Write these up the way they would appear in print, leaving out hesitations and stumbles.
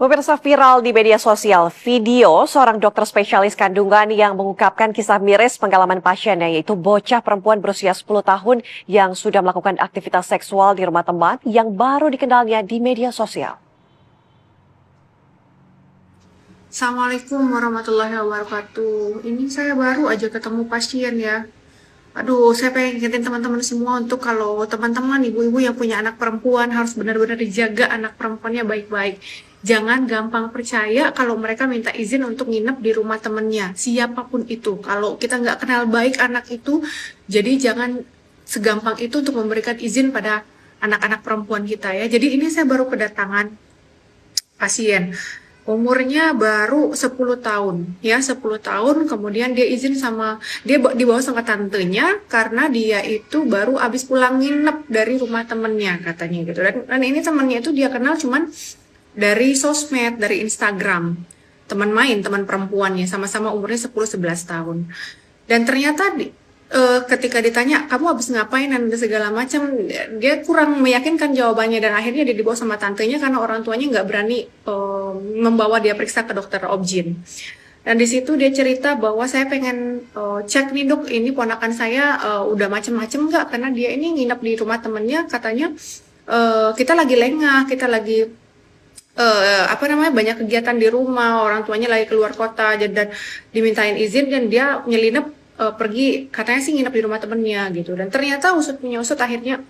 Pemirsa, viral di media sosial video seorang dokter spesialis kandungan yang mengungkapkan kisah miris pengalaman pasiennya, yaitu bocah perempuan berusia 10 tahun yang sudah melakukan aktivitas seksual di rumah teman yang baru dikenalnya di media sosial. Assalamualaikum warahmatullahi wabarakatuh. Ini saya baru aja ketemu pasien ya. Aduh, saya pengen ingetin teman-teman semua untuk kalau teman-teman ibu-ibu yang punya anak perempuan harus benar-benar dijaga anak perempuannya baik-baik. Jangan gampang percaya kalau mereka minta izin untuk nginep di rumah temennya, siapapun itu. Kalau kita nggak kenal baik anak itu, jadi jangan segampang itu untuk memberikan izin pada anak-anak perempuan kita ya. Jadi ini saya baru kedatangan pasien. Umurnya baru 10 tahun, ya 10 tahun, kemudian dia izin dia dibawa sama tantenya karena dia itu baru habis pulang nginep dari rumah temennya katanya gitu. Dan ini temennya itu dia kenal cuman dari sosmed, dari Instagram. Teman main, teman perempuannya, sama-sama umurnya 10-11 tahun. Dan ternyata ketika ditanya, kamu habis ngapain dan segala macam, dia kurang meyakinkan jawabannya dan akhirnya dia dibawa sama tantenya karena orang tuanya nggak berani membawa dia periksa ke dokter obgyn. Dan di situ dia cerita bahwa saya pengen cek nih dok, ini ponakan saya udah macem-macem nggak, karena dia ini nginep di rumah temennya, katanya kita lagi lengah, kita lagi banyak kegiatan di rumah, orang tuanya lagi keluar kota dan dimintain izin dan dia nyelinap pergi, katanya sih nginep di rumah temennya gitu. Dan ternyata usut punya usut, akhirnya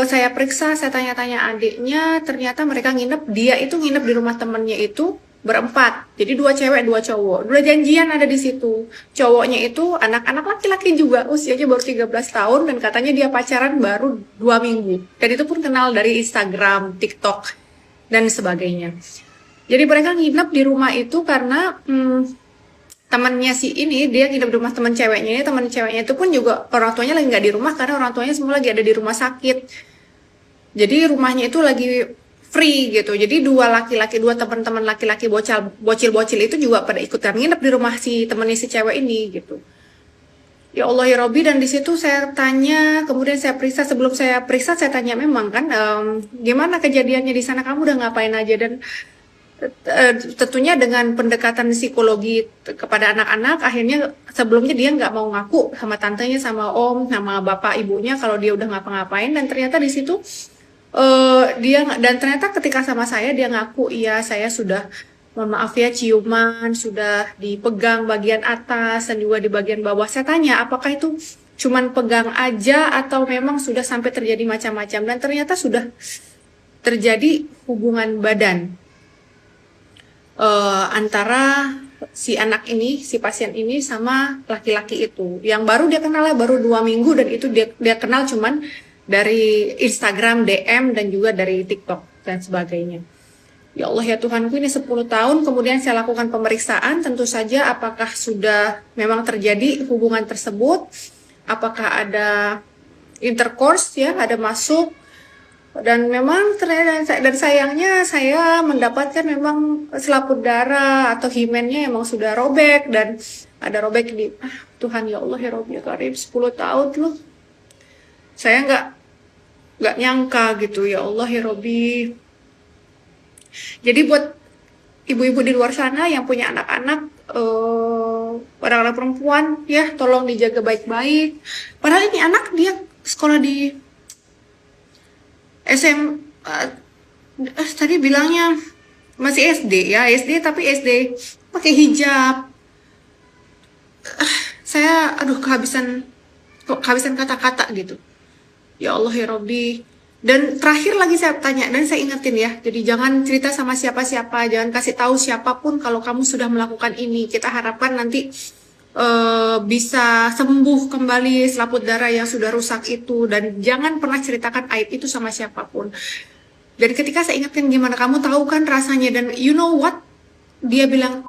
saya periksa, saya tanya-tanya adiknya, ternyata mereka dia itu nginep di rumah temennya itu berempat, jadi 2 cewek 2 cowok, udah janjian ada di situ. Cowoknya itu anak-anak laki-laki juga, usianya baru 13 tahun dan katanya dia pacaran baru 2 minggu, dan itu pun kenal dari Instagram, TikTok dan sebagainya. Jadi mereka nginep di rumah itu karena temannya si ini, dia nginep di rumah teman ceweknya ini. Teman ceweknya itu pun juga orang tuanya lagi nggak di rumah karena orang tuanya semua lagi ada di rumah sakit. Jadi rumahnya itu lagi free gitu. Jadi dua teman-teman laki-laki bocil-bocil itu juga pada ikutan nginep di rumah si temannya si cewek ini gitu. Ya Allah ya Robbi, dan di situ saya tanya, kemudian saya periksa. Sebelum saya periksa, saya tanya memang kan, gimana kejadiannya di sana, kamu udah ngapain aja, dan tentunya dengan pendekatan psikologi kepada anak-anak, akhirnya sebelumnya dia nggak mau ngaku sama tantenya, sama om, sama bapak ibunya kalau dia udah ngapa-ngapain. Dan ternyata di situ ternyata ketika sama saya dia ngaku, iya saya sudah, mohon maaf ya, ciuman, sudah dipegang bagian atas dan juga di bagian bawah. Saya tanya apakah itu cuman pegang aja atau memang sudah sampai terjadi macam-macam, dan ternyata sudah terjadi hubungan badan antara si anak ini, si pasien ini sama laki-laki itu, yang baru dia kenalnya baru 2 minggu, dan itu dia kenal cuman dari Instagram, DM, dan juga dari TikTok dan sebagainya. Ya Allah ya Tuhanku, ini 10 tahun. Kemudian saya lakukan pemeriksaan, tentu saja apakah sudah memang terjadi hubungan tersebut, apakah ada intercourse ya, ada masuk. Dan memang ternyata, dan sayangnya saya mendapatkan memang selaput darah atau himennya emang sudah robek, dan ada robek di Tuhan ya Allah ya Robbi ya Karim, 10 tahun loh. Saya nggak nyangka gitu, ya Allah ya Robbi. Jadi buat ibu-ibu di luar sana yang punya anak-anak, anak-anak perempuan ya, tolong dijaga baik-baik. Padahal ini anak dia sekolah di tadi bilangnya masih SD ya, SD, tapi SD pakai hijab. Saya kehabisan kata-kata gitu. Ya Allah ya Robbi. Dan terakhir lagi saya tanya dan saya ingetin ya, jadi jangan cerita sama siapa-siapa, jangan kasih tahu siapapun kalau kamu sudah melakukan ini. Kita harapkan nanti bisa sembuh kembali selaput darah yang sudah rusak itu, dan jangan pernah ceritakan aib itu sama siapapun. Dan ketika saya ingatkan, gimana kamu tahu kan rasanya, dan you know what, dia bilang,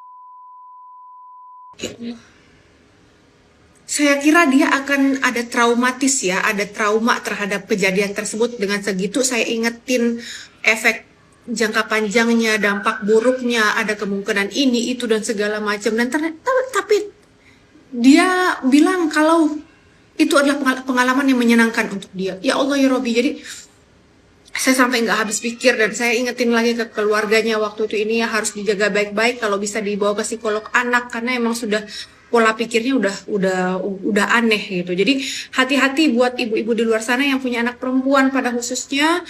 ya Allah, saya kira dia akan ada traumatis ya, ada trauma terhadap kejadian tersebut. Dengan segitu saya ingetin efek jangka panjangnya, dampak buruknya, ada kemungkinan ini, itu, dan segala macam. Dan ternyata, tapi dia bilang kalau itu adalah pengalaman yang menyenangkan untuk dia. Ya Allah ya Robbi, jadi saya sampai nggak habis pikir, dan saya ingetin lagi ke keluarganya waktu itu, ini ya harus dijaga baik-baik, kalau bisa dibawa ke psikolog anak karena emang sudah pola pikirnya udah aneh gitu. Jadi hati-hati buat ibu-ibu di luar sana yang punya anak perempuan pada khususnya,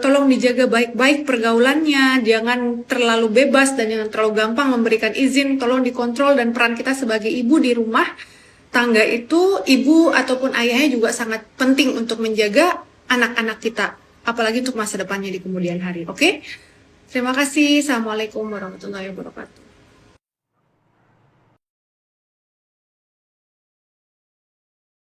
tolong dijaga baik-baik pergaulannya, jangan terlalu bebas dan jangan terlalu gampang memberikan izin, tolong dikontrol. Dan peran kita sebagai ibu di rumah tangga itu, ibu ataupun ayahnya juga sangat penting untuk menjaga anak-anak kita, apalagi untuk masa depannya di kemudian hari. Oke? Terima kasih. Assalamualaikum warahmatullahi wabarakatuh.